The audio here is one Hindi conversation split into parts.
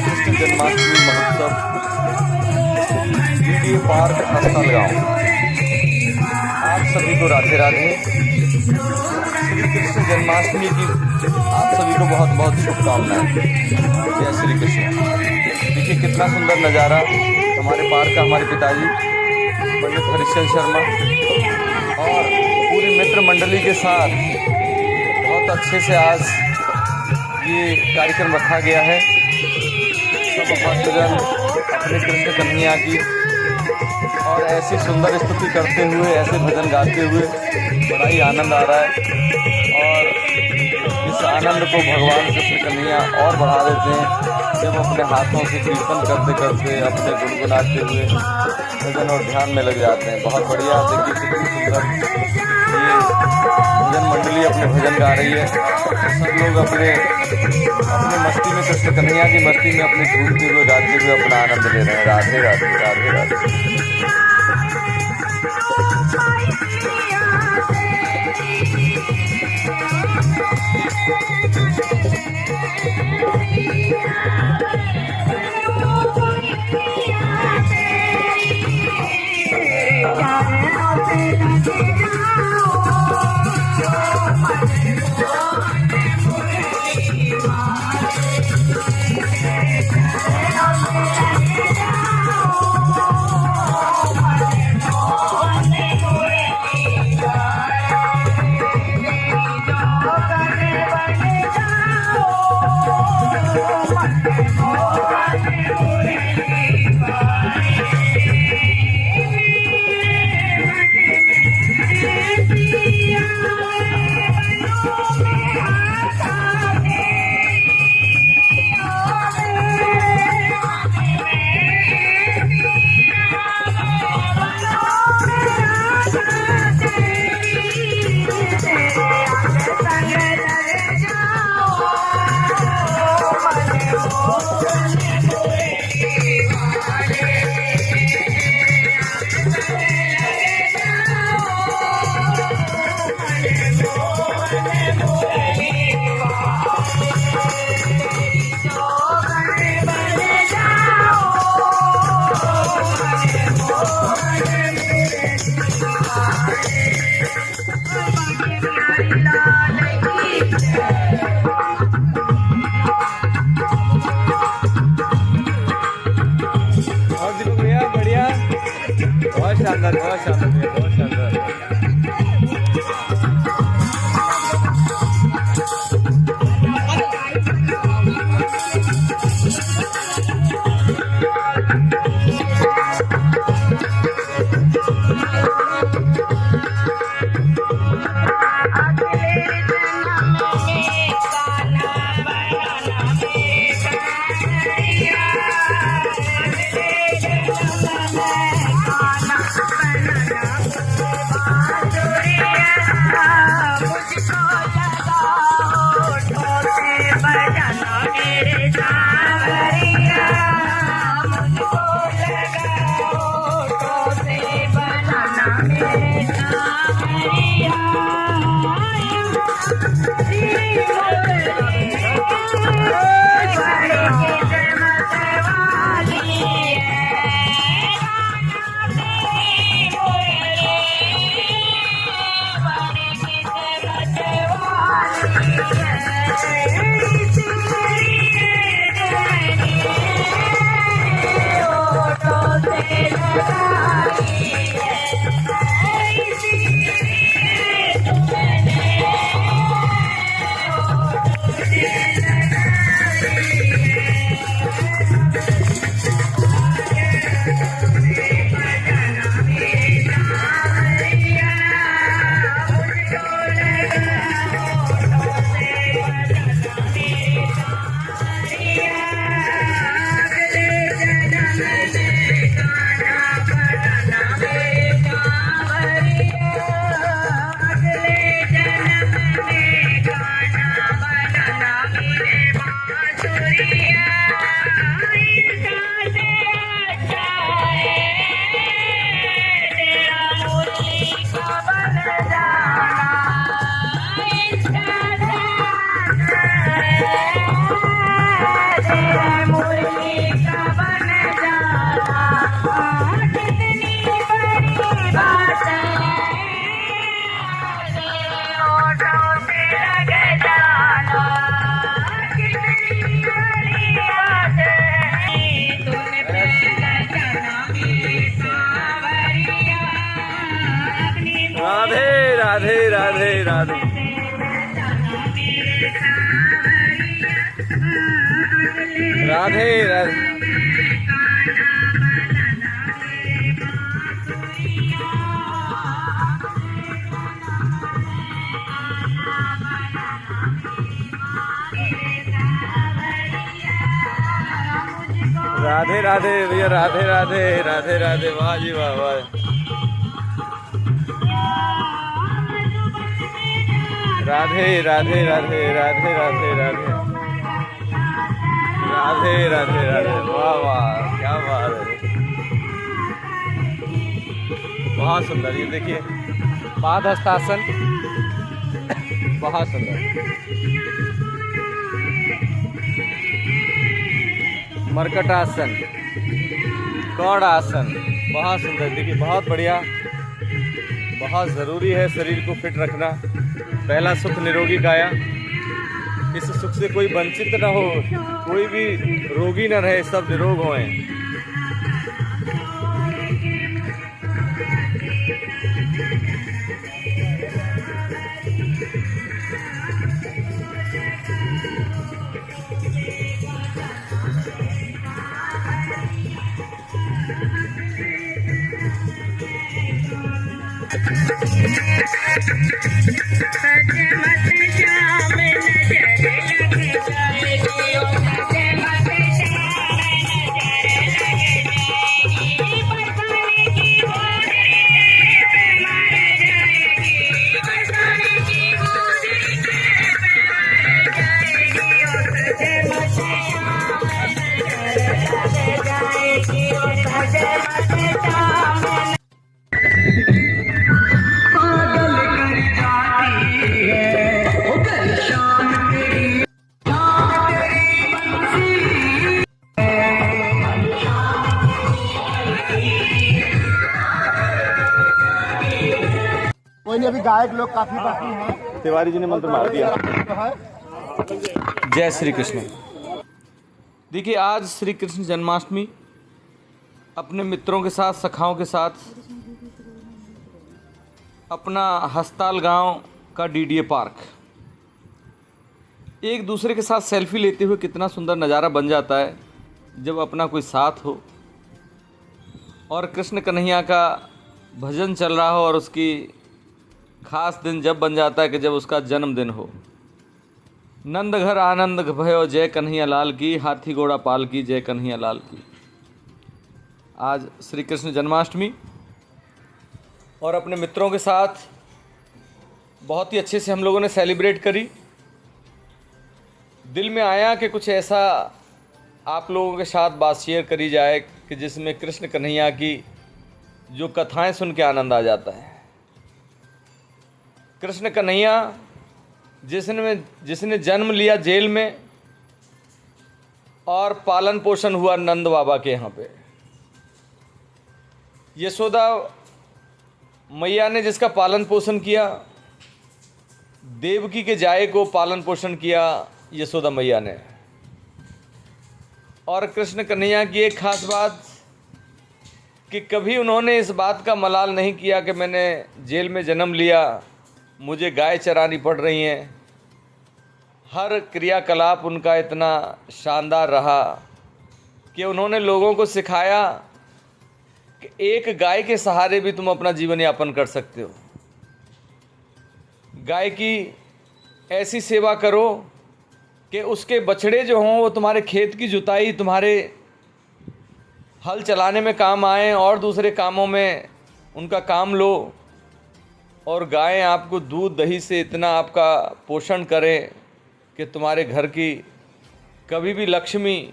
कृष्ण जन्माष्टमी महोत्सव DDA पार्क हसनगांव। आप सभी को राधे राधे। श्री कृष्ण जन्माष्टमी की आप सभी को बहुत बहुत शुभकामनाएं। जय श्री कृष्ण। देखिए कितना सुंदर नज़ारा हमारे पार्क का, हमारे पिताजी पंडित हरिश्चंद्र शर्मा और पूरी मित्र मंडली के साथ बहुत अच्छे से आज ये कार्यक्रम रखा गया है। सब भक्तजन अपने कृष्ण कन्हैया की और ऐसी सुंदर स्तुति करते हुए, ऐसे भजन गाते हुए बड़ा ही आनंद आ रहा है। और इस आनंद को भगवान कृष्ण कन्हैया और बढ़ा देते हैं जब अपने हाथों से कीर्तन करते करते, अपने गुनगुनाते हुए भजन और ध्यान में लग जाते हैं। बहुत बढ़िया। देखिए कितनी सुंदर ये भजन मंडली अपने भजन गा रही है। सब लोग अपने मस्ती में, कृष्ण कन्हैया की मस्ती में अपने झूमते हुए, गाते हुए अपना आनंद ले रहे हैं। राधे राधे राधे राधे। राधे राधे। राधे राधे भैया, राधे राधे, राधे राधे, वाह जी वाह वाह। राधे राधे राधे, राधे राधे राधे, राधे राधे राधे, वाह वाह, क्या बात है, बहुत सुंदर। ये देखिए पाद हस्तासन, बहुत सुंदर। मरकट आसन, कौड़ आसन, बहुत सुंदर। देखिए बहुत बढ़िया। बहुत ज़रूरी है शरीर को फिट रखना। पहला सुख निरोगी काया। इस सुख से कोई वंचित न हो, कोई भी रोगी न रहे, सब निरोग होएं। कोई नहीं, अभी गायक लोग काफी बाकी हैं। तिवारी जी ने मंत्र मार दिया। जय श्री कृष्ण। देखिए आज श्री कृष्ण जन्माष्टमी अपने मित्रों के साथ, सखाओं के साथ अपना हस्ताल गांव का डीडीए पार्क, एक दूसरे के साथ सेल्फी लेते हुए कितना सुंदर नज़ारा बन जाता है जब अपना कोई साथ हो और कृष्ण कन्हैया का भजन चल रहा हो। और उसकी खास दिन जब बन जाता है कि जब उसका जन्मदिन हो। नंद घर आनंद भयो, जय कन्हैया लाल की, हाथी घोड़ा पाल की, जय कन्हैया लाल की। आज श्री कृष्ण जन्माष्टमी और अपने मित्रों के साथ बहुत ही अच्छे से हम लोगों ने सेलिब्रेट करी। दिल में आया कि कुछ ऐसा आप लोगों के साथ बात शेयर करी जाए कि जिसमें कृष्ण कन्हैया की जो कथाएं सुन के आनंद आ जाता है। कृष्ण कन्हैया जिसने जन्म लिया जेल में और पालन पोषण हुआ नंद बाबा के यहाँ पे। यशोदा मैया ने जिसका पालन पोषण किया, देवकी के जाए को पालन पोषण किया यशोदा मैया ने। और कृष्ण कन्हैया की एक खास बात कि कभी उन्होंने इस बात का मलाल नहीं किया कि मैंने जेल में जन्म लिया, मुझे गाय चरानी पड़ रही हैं। हर क्रियाकलाप उनका इतना शानदार रहा कि उन्होंने लोगों को सिखाया कि एक गाय के सहारे भी तुम अपना जीवन यापन कर सकते हो। गाय की ऐसी सेवा करो कि उसके बछड़े जो हों वो तुम्हारे खेत की जुताई, तुम्हारे हल चलाने में काम आए और दूसरे कामों में उनका काम लो। और गायें आपको दूध दही से इतना आपका पोषण करें कि तुम्हारे घर की कभी भी लक्ष्मी,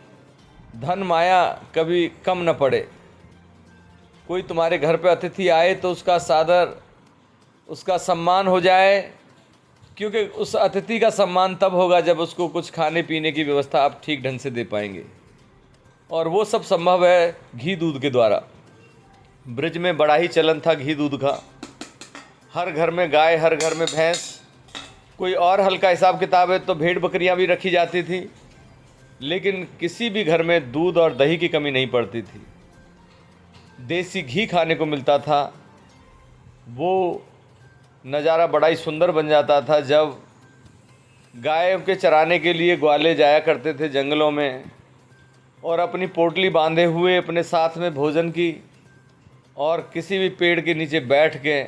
धन माया कभी कम न पड़े। कोई तुम्हारे घर पे अतिथि आए तो उसका सादर, उसका सम्मान हो जाए, क्योंकि उस अतिथि का सम्मान तब होगा जब उसको कुछ खाने पीने की व्यवस्था आप ठीक ढंग से दे पाएंगे। और वो सब संभव है घी दूध के द्वारा। ब्रज में बड़ा ही चलन था घी दूध का। हर घर में गाय, हर घर में भैंस, कोई और हल्का हिसाब किताब है तो भेड़ बकरियां भी रखी जाती थी, लेकिन किसी भी घर में दूध और दही की कमी नहीं पड़ती थी। देसी घी खाने को मिलता था। वो नज़ारा बड़ा ही सुंदर बन जाता था जब गायों के चराने के लिए ग्वाले जाया करते थे जंगलों में और अपनी पोटली बांधे हुए अपने साथ में भोजन की, और किसी भी पेड़ के नीचे बैठ के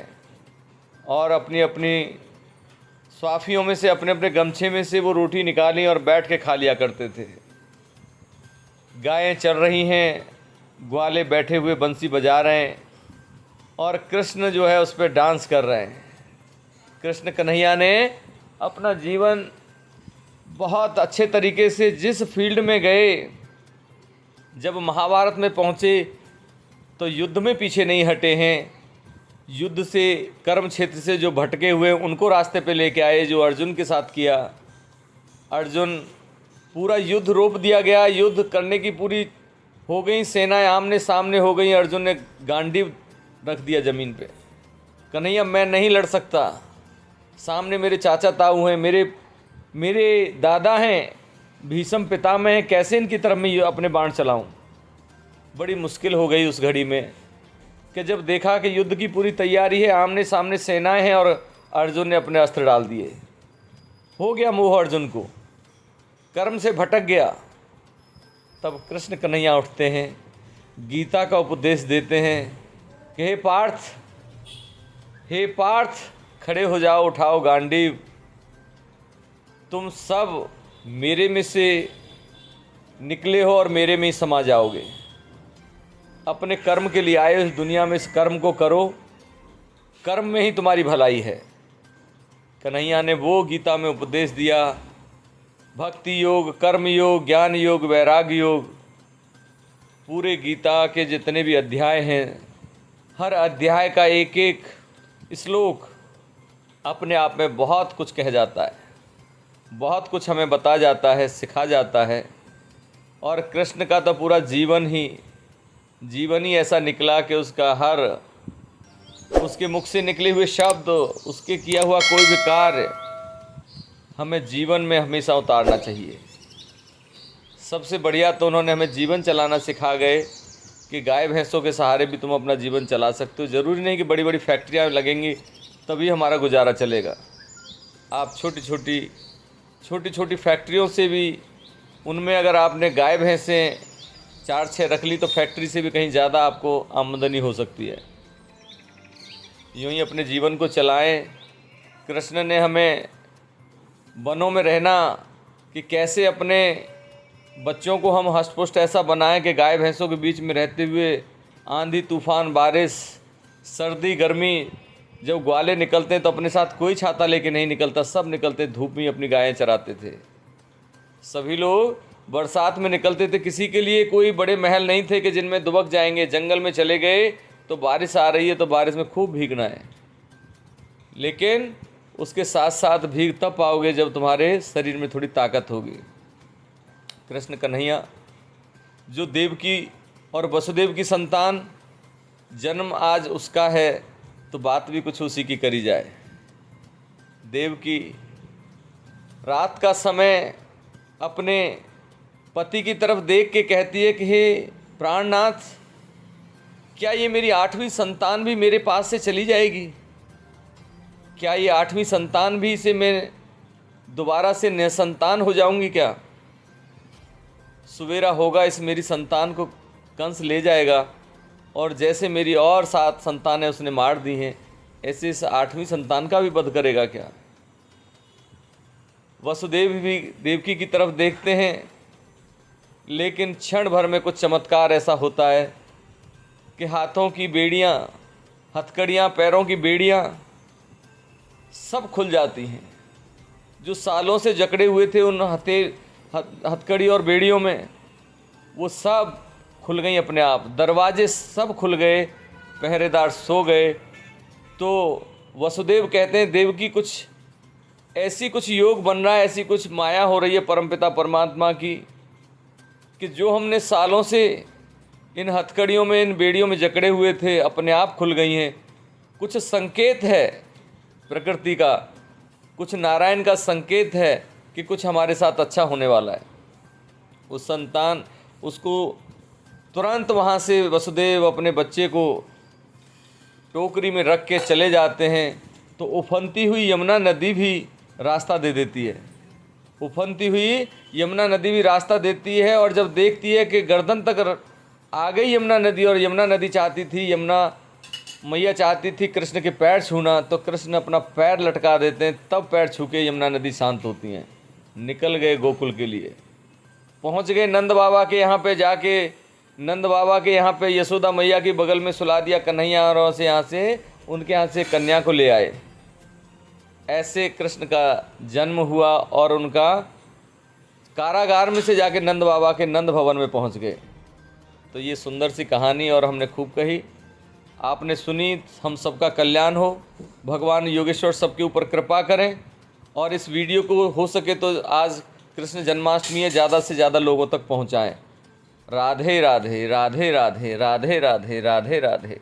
और अपनी अपनी स्वाफियों में से अपने अपने गमछे में से वो रोटी निकाली और बैठ के खा लिया करते थे। गायें चल रही हैं, ग्वाले बैठे हुए बंसी बजा रहे हैं और कृष्ण जो है उस पर डांस कर रहे हैं। कृष्ण कन्हैया ने अपना जीवन बहुत अच्छे तरीके से जिस फील्ड में गए, जब महाभारत में पहुँचे तो युद्ध में पीछे नहीं हटे हैं। युद्ध से, कर्म क्षेत्र से जो भटके हुए उनको रास्ते पे लेके आए, जो अर्जुन के साथ किया। अर्जुन, पूरा युद्ध रोक दिया गया, युद्ध करने की पूरी हो गई, सेनाएं आमने सामने हो गई। अर्जुन ने गांडीव रख दिया ज़मीन पे। कन्हैया, मैं नहीं लड़ सकता, सामने मेरे चाचा ताऊ हैं, मेरे दादा हैं, भीष्म पितामह हैं, कैसे इनकी तरफ मैं अपने बाण चलाऊं। बड़ी मुश्किल हो गई उस घड़ी में कि जब देखा कि युद्ध की पूरी तैयारी है, आमने सामने सेनाएं हैं और अर्जुन ने अपने अस्त्र डाल दिए। हो गया मोह अर्जुन को, कर्म से भटक गया। तब कृष्ण कन्हैया उठते हैं, गीता का उपदेश देते हैं कि हे पार्थ, खड़े हो जाओ, उठाओ गांडीव, तुम सब मेरे में से निकले हो और मेरे में ही समा जाओगे। अपने कर्म के लिए आए इस दुनिया में, इस कर्म को करो, कर्म में ही तुम्हारी भलाई है। कन्हैया ने वो गीता में उपदेश दिया, भक्ति योग, कर्म योग, ज्ञान योग, वैराग्य योग। पूरे गीता के जितने भी अध्याय हैं, हर अध्याय का एक एक श्लोक अपने आप में बहुत कुछ कह जाता है, बहुत कुछ हमें बता जाता है, सिखा जाता है। और कृष्ण का तो पूरा जीवन ही ऐसा निकला कि उसके मुख से निकले हुए शब्द, उसके किया हुआ कोई भी कार्य हमें जीवन में हमेशा उतारना चाहिए। सबसे बढ़िया तो उन्होंने हमें जीवन चलाना सिखा गए कि गाय भैंसों के सहारे भी तुम अपना जीवन चला सकते हो। ज़रूरी नहीं कि बड़ी बड़ी फैक्ट्रियाँ लगेंगी तभी हमारा गुजारा चलेगा। आप छोटी छोटी फैक्ट्रियों से भी, उनमें अगर आपने गाय भैंसें 4-6 रख ली तो फैक्ट्री से भी कहीं ज़्यादा आपको आमदनी हो सकती है। यूँ ही अपने जीवन को चलाएं। कृष्ण ने हमें वनों में रहना, कि कैसे अपने बच्चों को हम हष्ट-पुष्ट ऐसा बनाएं कि गाय भैंसों के बीच में रहते हुए आंधी तूफान, बारिश, सर्दी, गर्मी, जब ग्वाले निकलते हैं तो अपने साथ कोई छाता लेके नहीं निकलता, सब निकलते धूप में अपनी गायें चराते थे। सभी लोग बरसात में निकलते थे, किसी के लिए कोई बड़े महल नहीं थे कि जिनमें दुबक जाएंगे। जंगल में चले गए तो बारिश आ रही है तो बारिश में खूब भीगना है, लेकिन उसके साथ साथ भीग तब पाओगे जब तुम्हारे शरीर में थोड़ी ताकत होगी। कृष्ण कन्हैया जो देवकी और वसुदेव की संतान, जन्म आज उसका है तो बात भी कुछ उसी की करी जाए। देवकी रात का समय अपने पति की तरफ देख के कहती है कि हे प्राणनाथ, क्या ये मेरी 8वीं संतान भी मेरे पास से चली जाएगी? क्या ये 8वीं संतान भी से मैं दोबारा से निसंतान हो जाऊंगी क्या? सवेरा होगा, इस मेरी संतान को कंस ले जाएगा और जैसे मेरी और 7 संतानें उसने मार दी हैं, ऐसे इस 8वीं संतान का भी वध करेगा क्या? वसुदेव भी देवकी की तरफ देखते हैं, लेकिन क्षण भर में कुछ चमत्कार ऐसा होता है कि हाथों की बेड़ियाँ, हथकड़ियाँ, पैरों की बेड़ियाँ सब खुल जाती हैं। जो सालों से जकड़े हुए थे उन हथकड़ी और बेड़ियों में, वो सब खुल गई अपने आप। दरवाजे सब खुल गए, पहरेदार सो गए। तो वसुदेव कहते हैं देवकी कुछ ऐसी कुछ योग बन रहा है, ऐसी कुछ माया हो रही है परमपिता परमात्मा की, कि जो हमने सालों से इन हथकड़ियों में, इन बेड़ियों में जकड़े हुए थे, अपने आप खुल गई हैं। कुछ संकेत है प्रकृति का, कुछ नारायण का संकेत है कि कुछ हमारे साथ अच्छा होने वाला है। उस संतान उसको तुरंत वहाँ से वसुदेव अपने बच्चे को टोकरी में रख के चले जाते हैं, तो उफनती हुई यमुना नदी भी रास्ता दे देती है। उफनती हुई यमुना नदी भी रास्ता देती है, और जब देखती है कि गर्दन तक आ गई यमुना नदी, और यमुना नदी चाहती थी, यमुना मैया चाहती थी कृष्ण के पैर छूना, तो कृष्ण अपना पैर लटका देते हैं, तब पैर छू के यमुना नदी शांत होती हैं। निकल गए गोकुल के लिए, पहुंच गए नंद बाबा के यहाँ पे। जाके नंद बाबा के यहाँ पे यशोदा मैया की बगल में सुला दिया कन्हैया, और से यहाँ से उनके यहाँ से कन्या को ले आए। ऐसे कृष्ण का जन्म हुआ, और उनका कारागार में से जाके नंद बाबा के नंद भवन में पहुँच गए। तो ये सुंदर सी कहानी और हमने खूब कही, आपने सुनी। हम सबका कल्याण हो, भगवान योगेश्वर सबके ऊपर कृपा करें, और इस वीडियो को हो सके तो आज कृष्ण जन्माष्टमी है, ज़्यादा से ज़्यादा लोगों तक पहुंचाएं। राधे राधे राधे राधे राधे राधे राधे राधे।